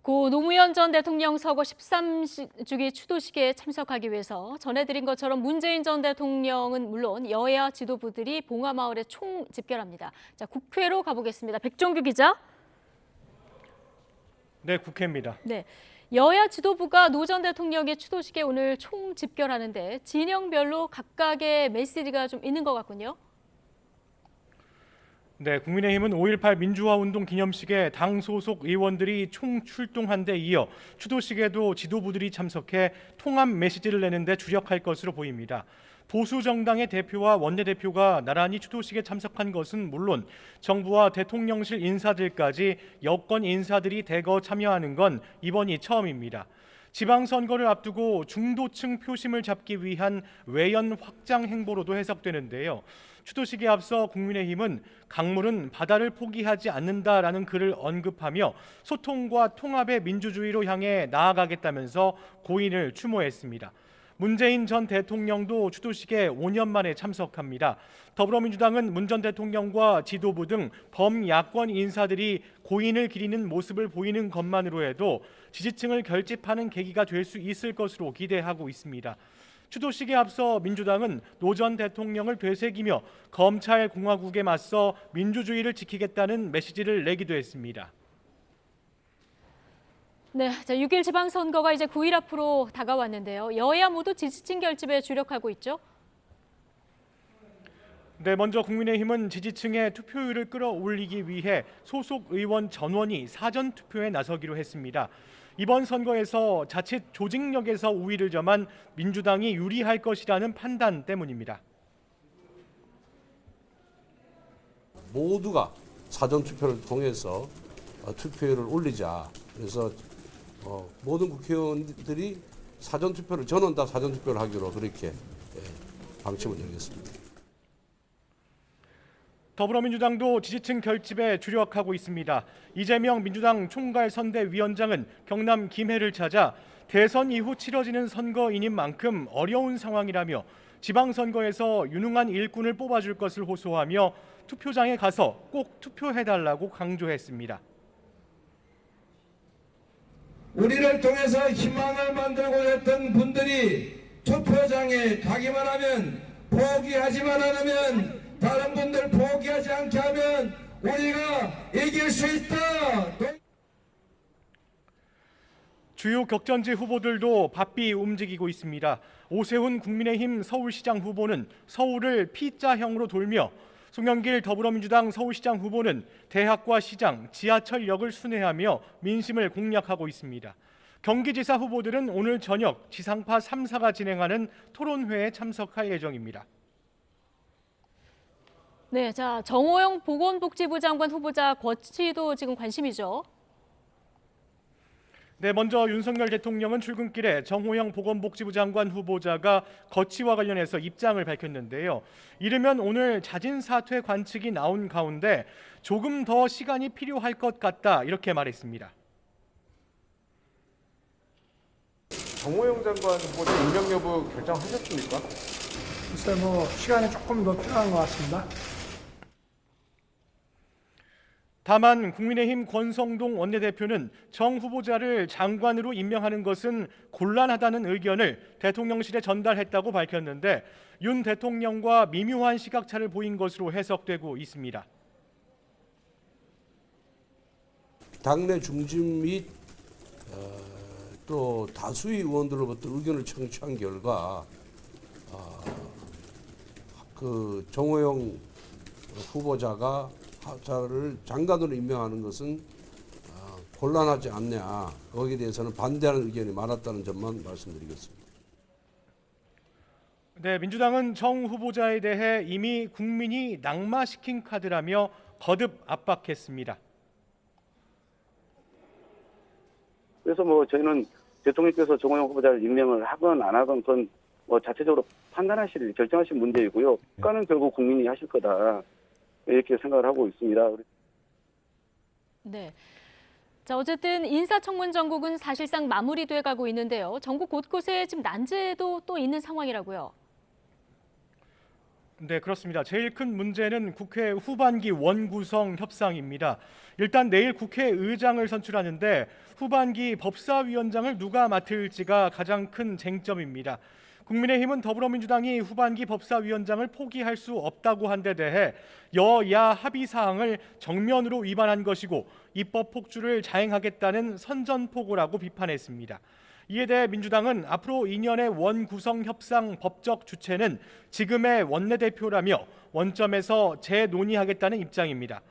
고 노무현 전 대통령 서거 13주기 추도식에 참석하기 위해서 전해드린 것처럼 문재인 전 대통령은 물론 여야 지도부들이 봉화마을에 총집결합니다. 자, 국회로 가보겠습니다. 백종규 기자. 네, 국회입니다. 네, 여야 지도부가 노 전 대통령의 추도식에 오늘 총집결하는데 진영별로 각각의 메시지가 좀 있는 것 같군요. 네, 국민의힘은 5.18 민주화운동 기념식에 당 소속 의원들이 총출동한 데 이어 추도식에도 지도부들이 참석해 통합 메시지를 내는 데 주력할 것으로 보입니다. 보수 정당의 대표와 원내대표가 나란히 추도식에 참석한 것은 물론 정부와 대통령실 인사들까지 여권 인사들이 대거 참여하는 건 이번이 처음입니다. 지방선거를 앞두고 중도층 표심을 잡기 위한 외연 확장 행보로도 해석되는데요. 추도식에 앞서 국민의힘은 강물은 바다를 포기하지 않는다라는 글을 언급하며 소통과 통합의 민주주의로 향해 나아가겠다면서 고인을 추모했습니다. 문재인 전 대통령도 추도식에 5년 만에 참석합니다. 더불어민주당은 문 전 대통령과 지도부 등 범야권 인사들이 고인을 기리는 모습을 보이는 것만으로 해도 지지층을 결집하는 계기가 될 수 있을 것으로 기대하고 있습니다. 추도식에 앞서 민주당은 노 전 대통령을 되새기며 검찰 공화국에 맞서 민주주의를 지키겠다는 메시지를 내기도 했습니다. 네, 자, 6일 지방선거가 이제 9일 앞으로 다가왔는데요. 여야 모두 지지층 결집에 주력하고 있죠. 네, 먼저 국민의힘은 지지층의 투표율을 끌어올리기 위해 소속 의원 전원이 사전 투표에 나서기로 했습니다. 이번 선거에서 자칫 조직력에서 우위를 점한 민주당이 유리할 것이라는 판단 때문입니다. 모두가 사전 투표를 통해서 투표율을 올리자. 그래서 모든 국회의원들이 사전 투표를 저는 다 사전 투표를 하기로 그렇게 방침을 정했습니다. 더불어민주당도 지지층 결집에 주력하고 있습니다. 이재명 민주당 총괄선대위원장은 경남 김해를 찾아 대선 이후 치러지는 선거인인 만큼 어려운 상황이라며 지방선거에서 유능한 일꾼을 뽑아줄 것을 호소하며 투표장에 가서 꼭 투표해달라고 강조했습니다. 우리를 통해서 희망을 만들고 했던 분들이 투표장에 가기만 하면 포기하지만 않으면 다른 분들 포기하지 않게 하면 우리가 이길 수 있다. 주요 격전지 후보들도 바삐 움직이고 있습니다. 오세훈 국민의힘 서울시장 후보는 서울을 P자형으로 돌며 송영길 더불어민주당 서울시장 후보는 대학과 시장, 지하철역을 순회하며 민심을 공략하고 있습니다. 경기지사 후보들은 오늘 저녁 지상파 3사가 진행하는 토론회에 참석할 예정입니다. 네, 자, 정호영 보건복지부 장관 후보자 거취도 지금 관심이죠. 네, 먼저 윤석열 대통령은 출근길에 정호영 보건복지부 장관 후보자가 거취와 관련해서 입장을 밝혔는데요. 이르면 오늘 자진 사퇴 관측이 나온 가운데 조금 더 시간이 필요할 것 같다 이렇게 말했습니다. 정호영 장관 후보자 임명 여부 결정하셨습니까? 글쎄 시간이 조금 더 필요한 것 같습니다. 다만 국민의힘 권성동 원내대표는 정 후보자를 장관으로 임명하는 것은 곤란하다는 의견을 대통령실에 전달했다고 밝혔는데 윤 대통령과 미묘한 시각차를 보인 것으로 해석되고 있습니다. 당내 중진 및 또 다수의 의원들로부터 의견을 청취한 결과 그 정호영 후보자가 자를 장관으로 임명하는 것은 곤란하지 않냐. 거기에 대해서는 반대하는 의견이 많았다는 점만 말씀드리겠습니다. 네, 민주당은 정 후보자에 대해 이미 국민이 낙마시킨 카드라며 거듭 압박했습니다. 그래서 저희는 대통령께서 정호영 후보자를 임명을 하건 안 하건 그건 자체적으로 판단하실 결정하실 문제이고요. 국가는 결국 국민이 하실 거다. 이렇게 생각을 하고 있습니다. 네. 자, 어쨌든 인사청문 전국은 사실상 마무리돼 가고 있는데요. 전국 곳곳에 지금 난제도 또 있는 상황이라고요. 네, 그렇습니다. 제일 큰 문제는 국회 후반기 원구성 협상입니다. 일단 내일 국회의장을 선출하는데 후반기 법사위원장을 누가 맡을지가 가장 큰 쟁점입니다. 국민의힘은 더불어민주당이 후반기 법사위원장을 포기할 수 없다고 한 데 대해 여야 합의 사항을 정면으로 위반한 것이고 입법 폭주를 자행하겠다는 선전포고라고 비판했습니다. 이에 대해 민주당은 앞으로 2년의 원구성 협상 법적 주체는 지금의 원내대표라며 원점에서 재논의하겠다는 입장입니다.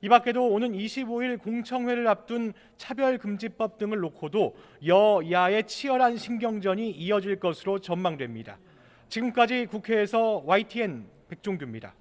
이 밖에도 오는 25일 공청회를 앞둔 차별금지법 등을 놓고도 여야의 치열한 신경전이 이어질 것으로 전망됩니다. 지금까지 국회에서 YTN 백종규입니다.